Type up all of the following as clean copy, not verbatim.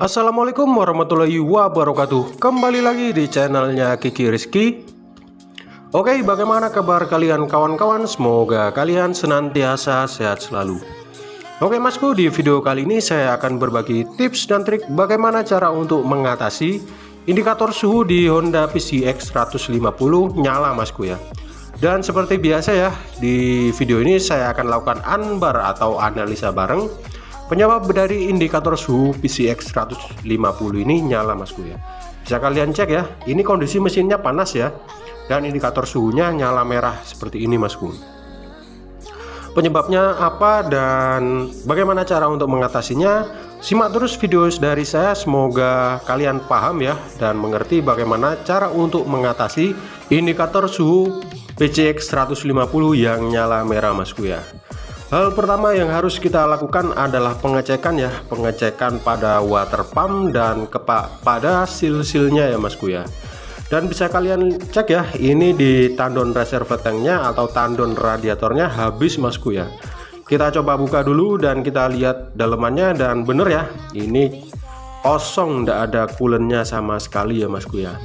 Assalamualaikum warahmatullahi wabarakatuh. Kembali lagi di channelnya Kiki Rizky. Oke, bagaimana kabar kalian kawan-kawan? Semoga kalian senantiasa sehat selalu. Oke masku, di video kali ini saya akan berbagi tips dan trik bagaimana cara untuk mengatasi indikator suhu di Honda PCX 150 nyala masku ya. Dan seperti biasa ya, di video ini saya akan lakukan unbar atau analisa bareng penyebab dari indikator suhu PCX 150 ini nyala masku ya. Bisa kalian cek ya, ini kondisi mesinnya panas ya, dan indikator suhunya nyala merah seperti ini masku. Penyebabnya apa dan bagaimana cara untuk mengatasinya? Simak terus video dari saya, semoga kalian paham ya dan mengerti bagaimana cara untuk mengatasi indikator suhu PCX 150 yang nyala merah masku ya. Hal pertama yang harus kita lakukan adalah pengecekan ya, pengecekan pada water pump dan pada seal-sealnya ya masku ya. Dan bisa kalian cek ya, ini di tandon reserve tanknya atau tandon radiatornya habis masku ya. Kita coba buka dulu dan kita lihat dalemannya, dan bener ya, ini kosong, tidak ada coolant-nya sama sekali ya masku ya.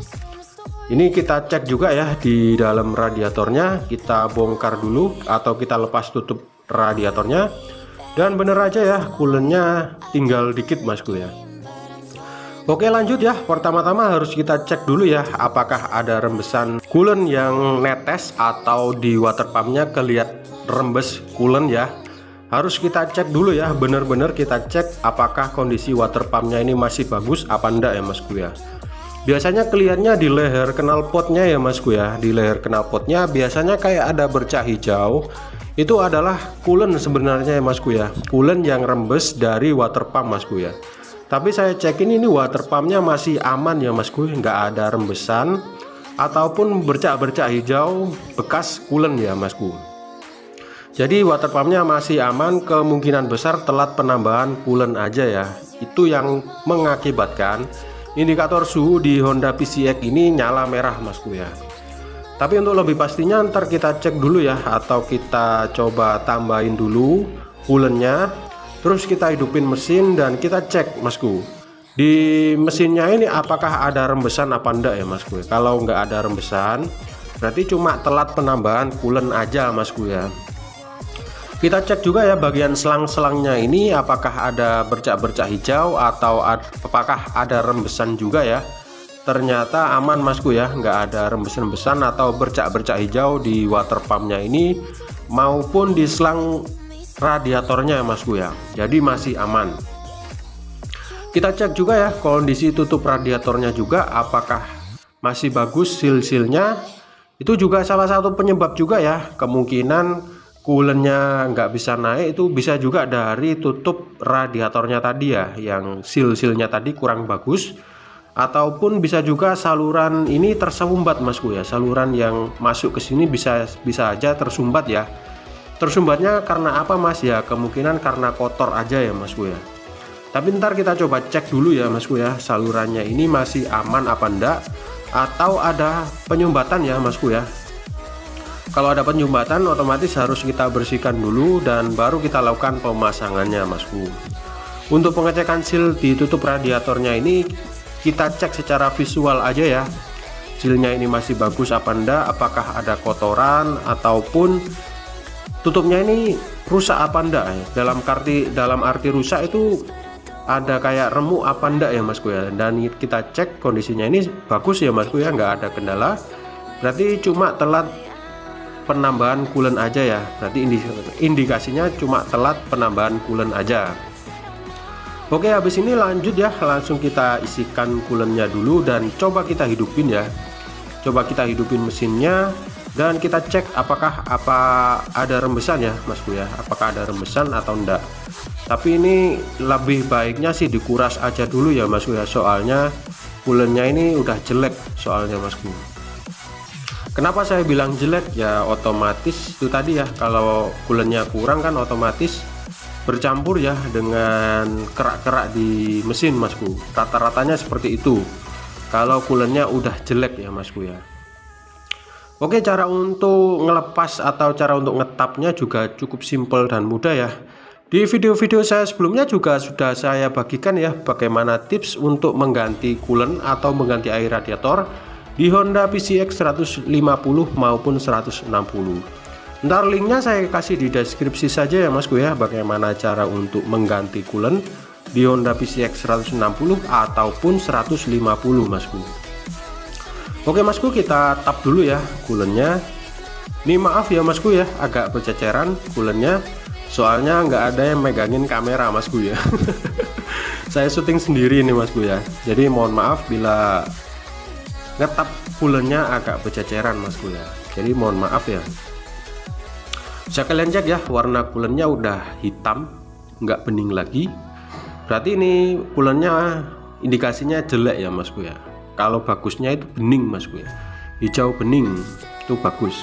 Ini kita cek juga ya di dalam radiatornya, kita bongkar dulu atau kita lepas tutup radiatornya, dan bener aja ya, coolant-nya tinggal dikit masku ya. Oke lanjut ya, pertama-tama harus kita cek dulu ya apakah ada rembesan coolant yang netes atau di water pumpnya kelihatan rembes coolant ya. Harus kita cek dulu ya, bener-bener kita cek apakah kondisi water pumpnya ini masih bagus apa enggak ya masku ya. Biasanya kelihatannya di leher knalpotnya ya masku ya, di leher knalpotnya biasanya kayak ada bercak hijau. Itu adalah coolant sebenarnya ya masku ya, coolant yang rembes dari water pump masku ya. Tapi saya cekin ini water pumpnya masih aman ya masku, nggak ada rembesan ataupun bercak-bercak hijau bekas coolant ya masku. Jadi water pumpnya masih aman, kemungkinan besar telat penambahan coolant aja ya. Itu yang mengakibatkan indikator suhu di Honda PCX ini nyala merah masku ya. Tapi untuk lebih pastinya ntar kita cek dulu ya, atau kita coba tambahin dulu coolant-nya, terus kita hidupin mesin dan kita cek masku di mesinnya ini apakah ada rembesan apa enggak ya masku. Kalau nggak ada rembesan berarti cuma telat penambahan coolant aja masku ya. Kita cek juga ya bagian selang-selangnya ini apakah ada bercak-bercak hijau atau apakah ada rembesan juga ya. Ternyata aman masku ya, nggak ada rembesan-rembesan atau bercak-bercak hijau di water pumpnya ini maupun di selang radiatornya masku ya. Jadi masih aman. Kita cek juga ya kondisi tutup radiatornya juga apakah masih bagus seal-sealnya. Itu juga salah satu penyebab juga ya, kemungkinan coolant-nya nggak bisa naik itu bisa juga dari tutup radiatornya tadi ya, yang seal-sealnya tadi kurang bagus. Ataupun bisa juga saluran ini tersumbat masku ya, saluran yang masuk ke sini bisa aja tersumbat ya. Tersumbatnya karena apa mas ya, kemungkinan karena kotor aja ya masku ya. Tapi ntar kita coba cek dulu ya masku ya, salurannya ini masih aman apa enggak, atau ada penyumbatan ya masku ya. Kalau ada penyumbatan otomatis harus kita bersihkan dulu dan baru kita lakukan pemasangannya masku. Untuk pengecekan seal di tutup radiatornya ini kita cek secara visual aja ya, sealnya ini masih bagus apa enggak, apakah ada kotoran ataupun tutupnya ini rusak apa enggak ya. Dalam arti rusak itu ada kayak remuk apa enggak ya masku ya. Dan kita cek kondisinya ini bagus ya masku ya, nggak ada kendala, berarti cuma telat penambahan coolant aja ya. Berarti indikasinya cuma telat penambahan coolant aja. Oke, habis ini lanjut ya, langsung kita isikan coolant-nya dulu dan coba kita hidupin ya. Coba kita hidupin mesinnya dan kita cek apakah ada rembesan ya masku ya, apakah ada rembesan atau enggak. Tapi ini lebih baiknya sih dikuras aja dulu ya masku ya, soalnya coolant-nya ini udah jelek soalnya masku. Kenapa saya bilang jelek ya, otomatis itu tadi ya, kalau coolant-nya kurang kan otomatis bercampur ya dengan kerak-kerak di mesin masku. Rata-ratanya seperti itu kalau coolant-nya udah jelek ya masku ya. Oke, cara untuk ngelepas atau cara untuk ngetapnya juga cukup simpel dan mudah ya. Di video-video saya sebelumnya juga sudah saya bagikan ya bagaimana tips untuk mengganti coolant atau mengganti air radiator di Honda PCX 150 maupun 160. Ntar linknya saya kasih di deskripsi saja ya Masku ya, bagaimana cara untuk mengganti coolant di Honda PCX 160 ataupun 150 Masku. Oke Masku, kita tap dulu ya coolantnya. Ini maaf ya Masku ya, agak berceceran coolantnya. Soalnya nggak ada yang megangin kamera Masku ya. Saya syuting sendiri nih Masku ya. Jadi mohon maaf bila ngetap coolantnya agak berceceran Masku ya. Jadi mohon maaf ya. Bisa kalian cek ya, warna coolantnya udah hitam, nggak bening lagi. Berarti ini coolantnya indikasinya jelek ya Masku ya. Kalau bagusnya itu bening Masku ya. Hijau bening itu bagus.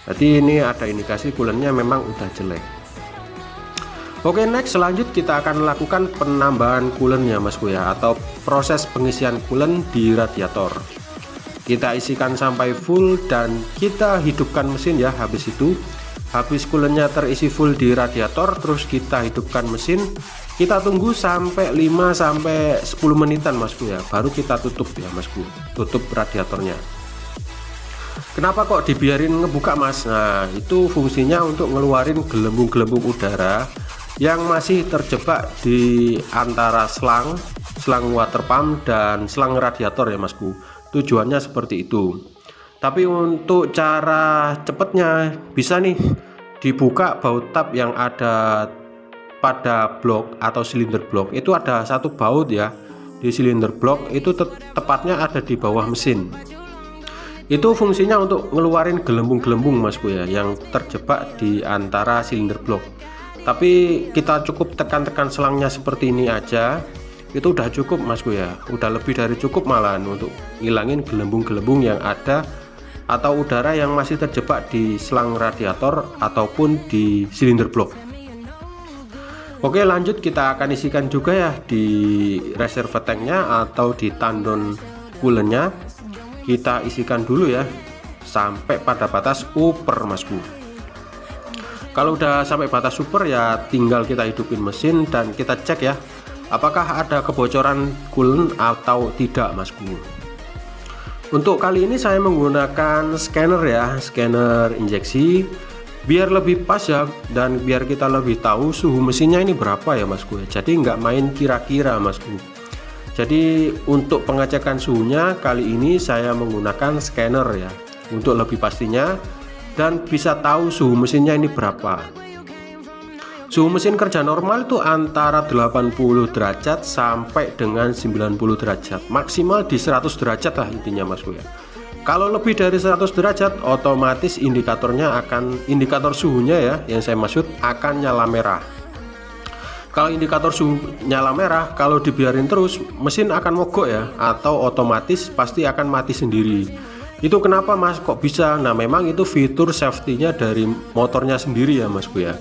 Berarti ini ada indikasi coolantnya memang udah jelek. Oke, next selanjut kita akan lakukan penambahan coolant ya Masku ya, atau proses pengisian coolant di radiator. Kita isikan sampai full dan kita hidupkan mesin ya. Habis itu, habis coolantnya terisi full di radiator, terus kita hidupkan mesin. Kita tunggu sampai 5-10 menitan Masku ya, baru kita tutup ya Masku, tutup radiatornya. Kenapa kok dibiarin ngebuka Mas? Nah, itu fungsinya untuk ngeluarin gelembung-gelembung udara yang masih terjebak di antara selang water pump dan selang radiator ya Masku. Tujuannya seperti itu. Tapi untuk cara cepatnya bisa nih dibuka baut tap yang ada pada blok atau silinder blok. Itu ada satu baut ya di silinder blok, itu tepatnya ada di bawah mesin. Itu fungsinya untuk ngeluarin gelembung-gelembung Masku ya yang terjebak di antara silinder blok. Tapi kita cukup tekan-tekan selangnya seperti ini aja, itu udah cukup Masku ya, udah lebih dari cukup malahan untuk ngilangin gelembung-gelembung yang ada atau udara yang masih terjebak di selang radiator ataupun di silinder blok. Oke, lanjut kita akan isikan juga ya di reserve tanknya atau di tandon coolantnya. Kita isikan dulu ya sampai pada batas upper Masku. Kalau udah sampai batas super ya tinggal kita hidupin mesin dan kita cek ya apakah ada kebocoran coolant atau tidak Masku. Untuk kali ini saya menggunakan scanner ya, scanner injeksi, biar lebih pas ya dan biar kita lebih tahu suhu mesinnya ini berapa ya Masku. Jadi nggak main kira-kira Masku. Jadi untuk pengecekan suhunya kali ini saya menggunakan scanner ya untuk lebih pastinya dan bisa tahu suhu mesinnya ini berapa. Suhu mesin kerja normal itu antara 80 derajat sampai dengan 90 derajat, maksimal di 100 derajat lah intinya Masku ya. Kalau lebih dari 100 derajat otomatis indikator suhunya ya yang saya maksud akan nyala merah. Kalau indikator suhu nyala merah, kalau dibiarin terus mesin akan mogok ya, atau otomatis pasti akan mati sendiri. Itu kenapa Mas kok bisa? Nah memang itu fitur safety-nya dari motornya sendiri ya Masku ya.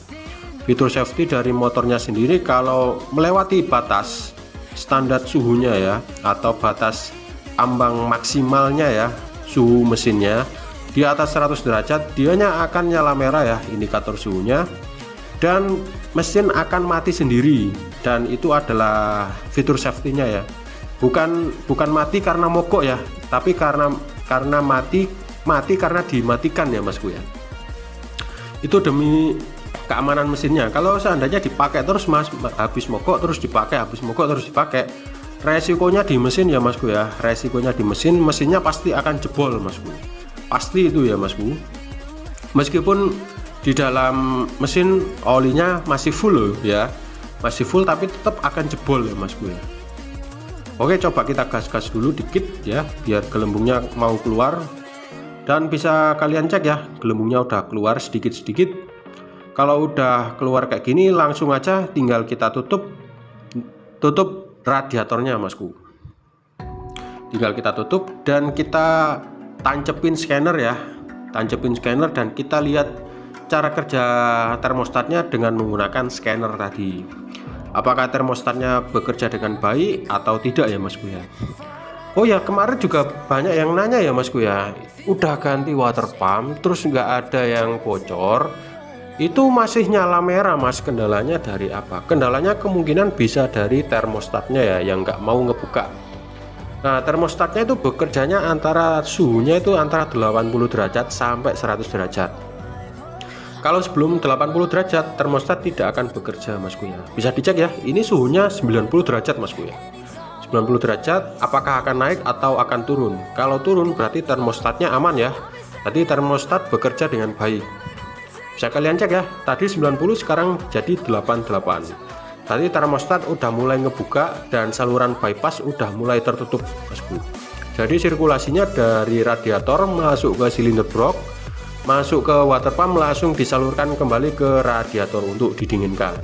Fitur safety dari motornya sendiri kalau melewati batas standar suhunya ya, atau batas ambang maksimalnya ya suhu mesinnya di atas 100 derajat, dianya akan nyala merah ya indikator suhunya dan mesin akan mati sendiri. Dan itu adalah fitur safety-nya ya. Bukan mati karena mogok ya, tapi karena mati karena dimatikan ya Masku ya. Itu demi keamanan mesinnya. Kalau seandainya dipakai terus Mas, habis mogok terus dipakai, habis mogok terus dipakai, resikonya di mesin ya Masku ya. Resikonya di mesinnya pasti akan jebol Masku. Pasti itu ya Masku. Meskipun di dalam mesin olinya masih full loh ya, masih full tapi tetap akan jebol ya Masku ya. Oke, coba kita gas-gas dulu dikit ya biar gelembungnya mau keluar. Dan bisa kalian cek ya gelembungnya udah keluar sedikit-sedikit. Kalau udah keluar kayak gini langsung aja tinggal kita tutup radiatornya Masku. Tinggal kita tutup dan kita tancepin scanner ya, tancepin scanner dan kita lihat cara kerja termostatnya dengan menggunakan scanner tadi. Apakah termostatnya bekerja dengan baik atau tidak ya Masku ya. Oh ya, kemarin juga banyak yang nanya ya Masku ya, udah ganti water pump terus nggak ada yang bocor, itu masih nyala merah mas. Kendalanya dari apa? Kendalanya kemungkinan bisa dari termostatnya ya, yang nggak mau ngebuka. Nah, termostatnya itu bekerjanya antara suhunya itu antara 80 derajat sampai 100 derajat. Kalau sebelum 80 derajat termostat tidak akan bekerja masku ya. Bisa dicek ya, ini suhunya 90 derajat masku ya. 90 derajat apakah akan naik atau akan turun? Kalau turun berarti termostatnya aman ya. Tadi termostat bekerja dengan baik. Bisa kalian cek ya, tadi 90 sekarang jadi 88. Tadi termostat udah mulai ngebuka dan saluran bypass udah mulai tertutup masku. Jadi sirkulasinya dari radiator masuk ke silinder brok, masuk ke water pump, langsung disalurkan kembali ke radiator untuk didinginkan.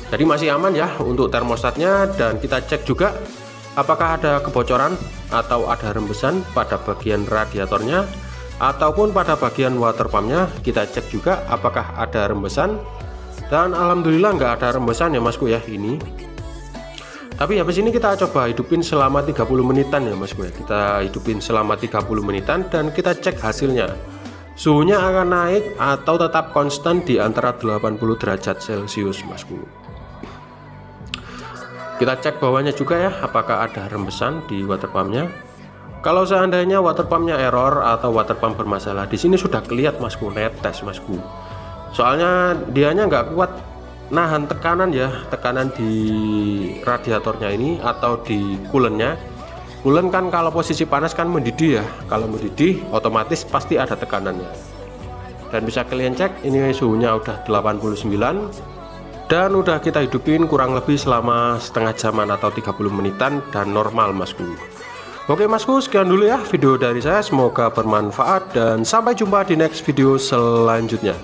Jadi masih aman ya untuk termostatnya. Dan kita cek juga apakah ada kebocoran atau ada rembesan pada bagian radiatornya ataupun pada bagian water pumpnya. Kita cek juga apakah ada rembesan, dan alhamdulillah nggak ada rembesan ya masku ya ini. Tapi habis ini kita coba hidupin selama 30 menitan ya masku ya. Kita hidupin selama 30 menitan dan kita cek hasilnya. Suhunya akan naik atau tetap konstan di antara 80 derajat Celcius masku. Kita cek bawahnya juga ya, apakah ada rembesan di water pumpnya. Kalau seandainya water pumpnya error atau water pump bermasalah, di sini sudah kelihatan masku, netes masku. Soalnya dianya nggak kuat nahan tekanan ya, tekanan di radiatornya ini atau di coolant-nya. Coolant kan kalau posisi panas kan mendidih ya, kalau mendidih otomatis pasti ada tekanannya. Dan bisa kalian cek ini suhunya udah 89 dan udah kita hidupin kurang lebih selama setengah jaman atau 30 menitan dan normal masku. Oke masku, sekian dulu ya video dari saya, semoga bermanfaat dan sampai jumpa di next video selanjutnya.